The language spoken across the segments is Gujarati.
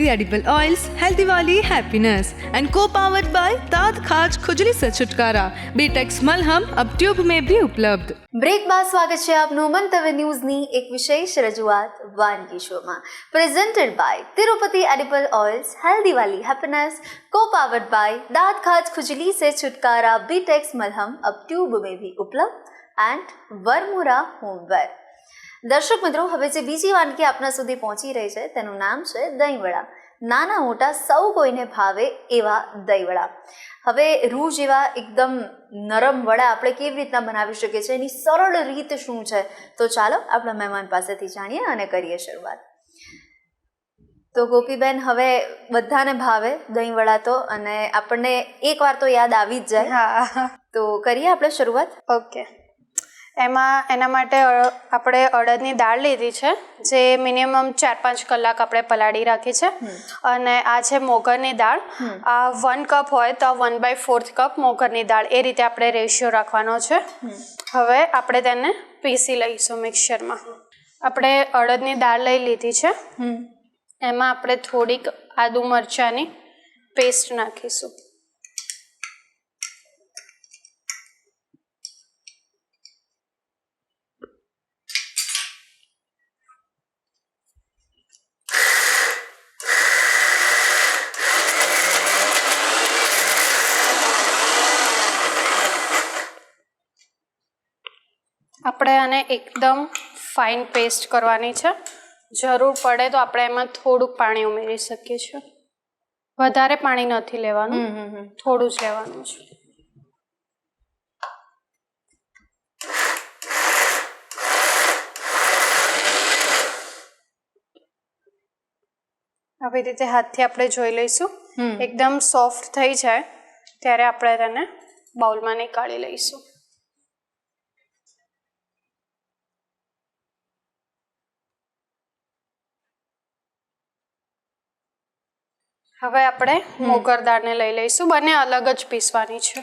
तिरुपति एडिबल ऑयल्स हेल्दी वाली हैप्पीनेस एंड को पावर्ड बाय दांत खाज खुजली से छुटकारा बीटेक्स मलहम अब ट्यूब में भी उपलब्ध। બ્રેક બાદ સ્વાગત છે આપનું મંતવ્ય ન્યૂઝની એક વિશેષ રજૂઆત વાનગી શોમાં, presented by Tirupati edible oils healthy વાલી હેપીનેસ, को पावर्ड बाय दांत खाज खुजली से छुटकारा बीटेक्स मलहम अब ट्यूब में भी उपलब्ध एंड वरमुरा होमवेर। દર્શક મિત્રો, હવે જે બીજી વાનગી આપના સુધી પહોંચી રહી છે તેનું નામ છે દહીંવડા। નાના મોટા સૌ કોઈને ભાવે એવા દહીંવડા। હવે રૂ જેવા એકદમ નરમ વડા આપણે કેવી રીતના બનાવી શકીએ છીએ, એની સરળ રીત શું છે, તો ચાલો આપણા મહેમાન પાસેથી જાણીએ અને કરીએ શરૂઆત। તો ગોપીબેન, હવે બધાને ભાવે દહીંવડા તો, અને આપણને એકવાર તો યાદ આવી જ જાય। હા, તો કરીએ આપણે શરૂઆત। ઓકે। એના માટે આપણે અડદની દાળ લીધી છે, જે મિનિમમ 4-5 કલાક આપણે પલાળી રાખી છે, અને આ છે મોગરની દાળ। આ 1 કપ હોય તો 1/4 કપ મોગરની દાળ, એ રીતે આપણે રેશિયો રાખવાનો છે। હવે આપણે તેને પીસી લઈશું મિક્સરમાં। આપણે અડદની દાળ લઈ લીધી છે, એમાં આપણે થોડીક આદુ મરચાંની પેસ્ટ નાખીશું। આપણે આને એકદમ ફાઇન પેસ્ટ કરવાની છે। જરૂર પડે તો આપણે એમાં થોડુંક પાણી ઉમેરી શકીએ છીએ, વધારે પાણી નથી લેવાનું, થોડું જ લેવાનું છે। આવી રીતે હાથથી આપણે જોઈ લઈશું। એકદમ સોફ્ટ થઈ જાય ત્યારે આપણે તેને બાઉલમાં નીકાળી લઈશું। હવે આપણે મોગર દાળને લઈ લઈશું, બંને અલગ જ પીસવાની છે।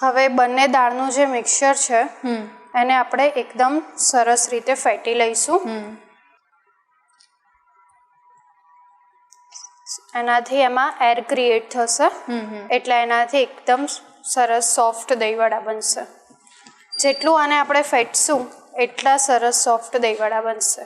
હવે બંને દાળનું જે મિક્સચર છે એને આપણે એકદમ સરસ રીતે ફેટી લઈશું। એનાથી એમાં એર ક્રિએટ થશે, એટલે એનાથી એકદમ સરસ સોફ્ટ દહીંવડા બનશે। જેટલું આને આપણે ફેટશું એટલા સરસ સોફ્ટ દહીંવડા બનશે।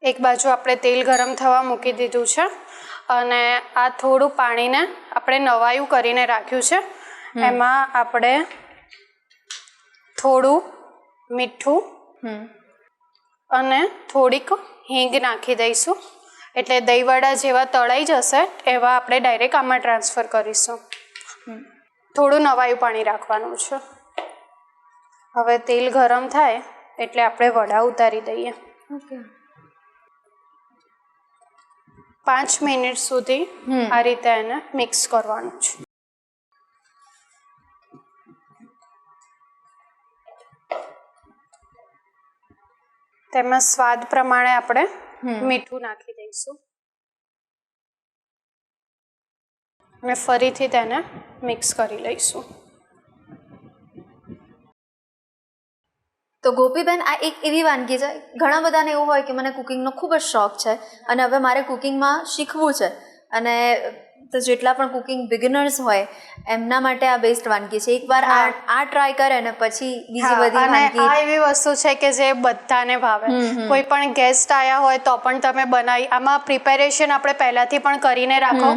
એક બાજુ આપણે તેલ ગરમ થવા મૂકી દીધું છે, અને આ થોડું પાણીને આપણે નવાયું કરીને રાખ્યું છે। એમાં આપણે થોડું મીઠું અને થોડીક હિંગ નાખી દઈશું, એટલે દહીંવડા જેવા તળાઈ જશે એવા આપણે ડાયરેક્ટ આમાં ટ્રાન્સફર કરીશું। થોડું નવાયું પાણી રાખવાનું છે। હવે તેલ ગરમ થાય એટલે આપણે વડા ઉતારી દઈએ। 5 મિનિટ સુધી આ રીતે એને મિક્સ કરવાનું છે। તેમાં સ્વાદ પ્રમાણે આપણે મીઠું નાખી દઈશું, અને ફરીથી તેને મિક્સ કરી લઈશું। તો ગોપીબેન, આ એક એવી વાનગી છે, ઘણા બધાને એવું હોય કે મને કુકિંગનો ખૂબ જ શોખ છે અને હવે મારે કુકિંગમાં શીખવું છે, અને તો જેટલા પણ કુકિંગ બિગિનર્સ હોય એમના માટે આ બેસ્ટ વાનગી છે। એકવાર આ ટ્રાય કરે ને પછી બીજી બધી વાનગી। આ એવી વસ્તુ છે કે જે બધાને ભાવે। કોઈ પણ ગેસ્ટ આવ્યા હોય તો પણ તમે બનાવી, આમાં પ્રિપેરેશન આપણે પહેલાથી પણ કરીને રાખો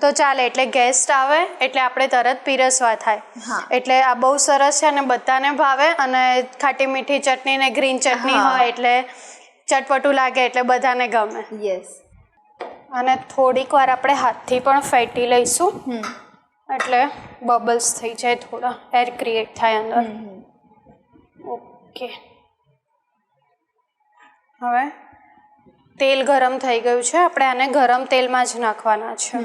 તો ચાલે, એટલે ગેસ્ટ આવે એટલે આપણે તરત પીરસવા થાય। એટલે આ બહુ સરસ છે અને બધાને ભાવે, અને ખાટી મીઠી ચટણી ને ગ્રીન ચટણી હોય એટલે ચટપટું લાગે, એટલે બધાને ગમે। યસ। અને થોડીક વાર આપણે હાથથી પણ ફેટી લઈશું, એટલે બબલ્સ થઈ જાય, થોડા એર ક્રિએટ થાય અંદર. ઓકે, હવે તેલ ગરમ થઈ ગયું છે, આપણે આને ગરમ તેલમાં જ નાખવાના છે.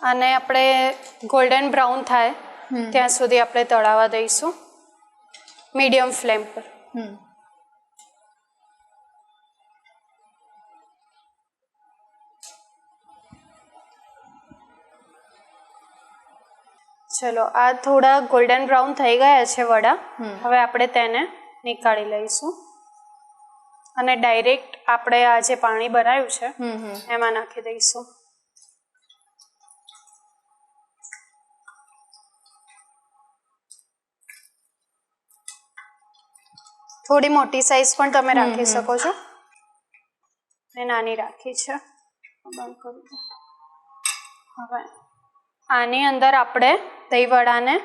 અને આપણે ગોલ્ડન બ્રાઉન થાય ત્યાં સુધી આપણે તળાવવા દઈશું મીડિયમ ફ્લેમ પર. ચલો, આ થોડા ગોલ્ડન બ્રાઉન થઈ ગયા છે વડા. હવે આપણે તેને નીકાળી લઈશું અને ડાયરેક્ટ આપણે આ જે પાણી બનાવ્યું છે એમાં નાખી દઈશું. થોડી મોટી સાઈઝ પણ તમે રાખી શકો છો, મેં નાની રાખી છે. હવે આની અંદર આપણે દહીંવડાને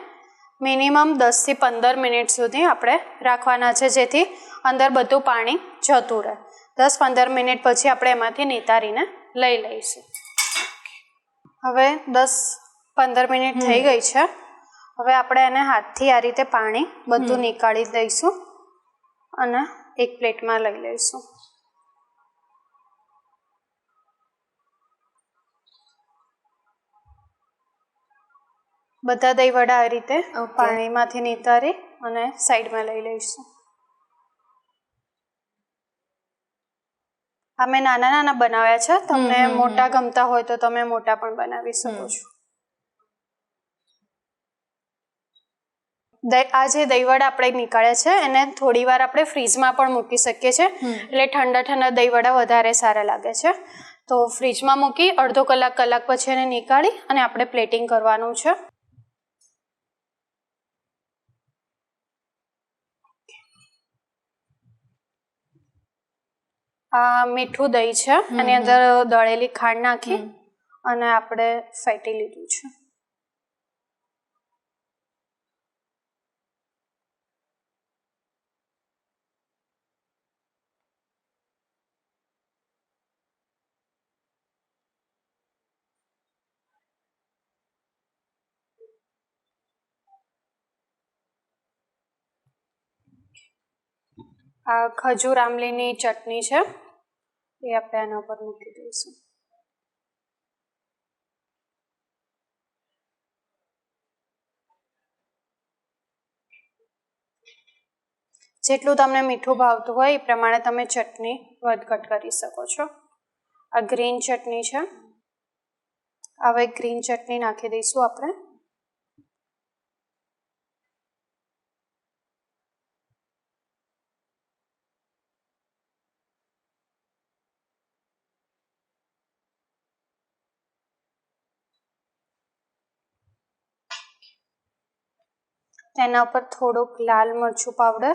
મિનિમમ 10 થી 15 મિનિટ સુધી આપણે રાખવાના છે, જેથી અંદર બધું પાણી જતું રહે. 10-15 મિનિટ પછી આપણે એમાંથી નિતારીને લઈ લઈશું. હવે 10-15 મિનિટ થઈ ગઈ છે. હવે આપણે એને હાથથી આ રીતે પાણી બધું નીકાળી દઈશું અને એક પ્લેટમાં લઈ લઈશું. બધા દહીં વડા આ રીતે પાણીમાંથી નિતારી અને સાઈડમાં લઈ લઈશું. અમે નાના નાના બનાવ્યા છે, તમને મોટા ગમતા હોય તો તમે મોટા પણ બનાવી શકો છો. આ જે દહીં વડા આપણે નીકાળ્યા છે એને થોડી વાર આપણે ફ્રીજમાં પણ મૂકી શકીએ છીએ, એટલે ઠંડા ઠંડા દહીં વડા વધારે સારા લાગે છે. તો ફ્રીજમાં મૂકી અડધો કલાક પછી એને નીકાળી અને આપણે પ્લેટિંગ કરવાનું છે. આ મીઠું દહીં છે, એની અંદર દળેલી ખાંડ નાખી અને આપણે ફેટી લીધું છે. આ ખજૂર આમલીની ચટણી છે, એ આપણે આના ઉપર મૂકી દઈશું. જેટલું તમને મીઠું ભાવતું હોય એ પ્રમાણે તમે ચટણી વધઘટ કરી શકો છો. આ ગ્રીન ચટણી છે, હવે ગ્રીન ચટણી નાખી દઈશું આપણે. તેના ઉપર થોડુંક લાલ મરચું પાવડર,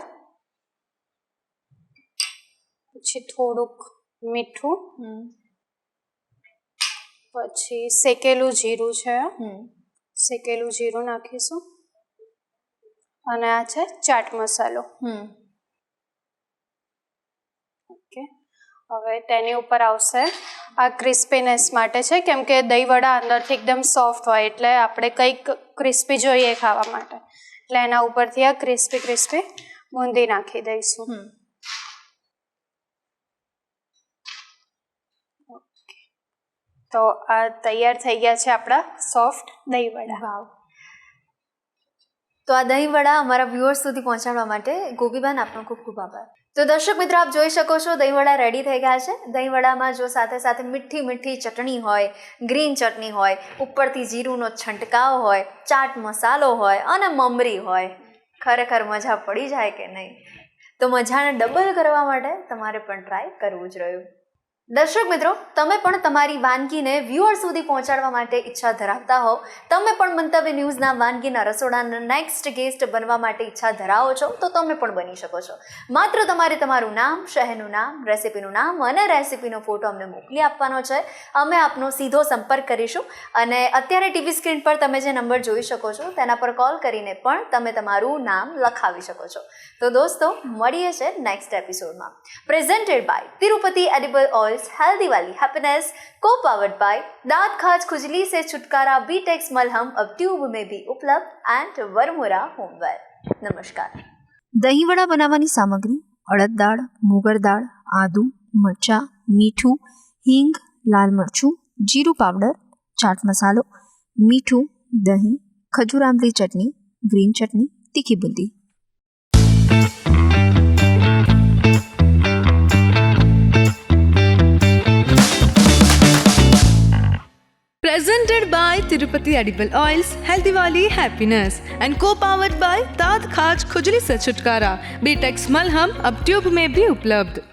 પછી થોડુંક મીઠું, પછી શેકેલું જીરું છે, શેકેલું જીરું નાખીશું અને આ છે ચાટ મસાલો. ઓકે, હવે તેની ઉપર આવશે આ ક્રિસ્પીનેસ માટે છે, કેમ કે દહીં વડા અંદરથી એકદમ સોફ્ટ હોય એટલે આપણે કંઈક ક્રિસ્પી જોઈએ ખાવા માટે, એટલે એના ઉપરથી આ ક્રિસ્પી બુંદી નાખી દઈશું. તો આ તૈયાર થઈ ગયા છે આપણા સોફ્ટ દહીં વડા. વાવ! તો આ દહીં વડા અમારા વ્યુઅર્સ સુધી પહોંચાડવા માટે ગોપીબેન આપનો ખૂબ ખૂબ આભાર. તો દર્શક મિત્રો, આપ જોઈ શકો છો દહીં વડા રેડી થઈ ગયા છે. દહીં વડામાં જો સાથે સાથે મીઠી મીઠી ચટણી હોય, ગ્રીન ચટણી હોય, ઉપરથી જીરુંનો છંટકાવ હોય, ચાટ મસાલો હોય અને મમરી હોય, ખરેખર મજા પડી જાય કે નહીં? તો મજાને ડબલ કરવા માટે તમારે પણ ટ્રાય કરવું જ રહ્યું. દર્શક મિત્રો, તમે પણ તમારી વાનગીને વ્યુઅર સુધી પહોંચાડવા માટે ઈચ્છા ધરાવતા હો, તમે પણ મંતવ્ય ન્યૂઝના વાનગીના રસોડાના નેક્સ્ટ ગેસ્ટ બનવા માટે ઈચ્છા ધરાવો છો તો તમે પણ બની શકો છો. માત્ર તમારે તમારું નામ, શહેરનું નામ, રેસિપીનું નામ અને રેસિપીનો ફોટો અમને મોકલી આપવાનો છે. અમે આપનો સીધો સંપર્ક કરીશું અને અત્યારે ટીવી સ્ક્રીન પર તમે જે નંબર જોઈ શકો છો તેના પર કોલ કરીને પણ તમે તમારું નામ લખાવી શકો છો. તો દોસ્તો, મળીએ છે નેક્સ્ટ એપિસોડમાં. Presented by Tirupati edible oils healthy वाली हैप्पीनेस, को पावर्ड बाय दांत खाज खुजली से छुटकारा बीटेक्स मलहम अब ट्यूब में भी उपलब्ध एंड वरमोरा होमवेयर. नमस्कार. દહીં વડા બનાવવાની સામગ્રી: અડદ દાળ, મુગર દાળ, આદુ, મરચાં, મીઠું, હિંગ, લાલ મરચું, જીરું પાવડર, ચાટ મસાલો, મીઠું, દહીં, ખજૂર આંબલી ચટણી, ગ્રીન ચટણી, તીખી boondi. Presented by Tirupati Edible Oils, Healthy Wali Happiness and co-powered by दांत खाज खुजली से छुटकारा बीटेक्स मलहम अब ट्यूब में भी उपलब्ध.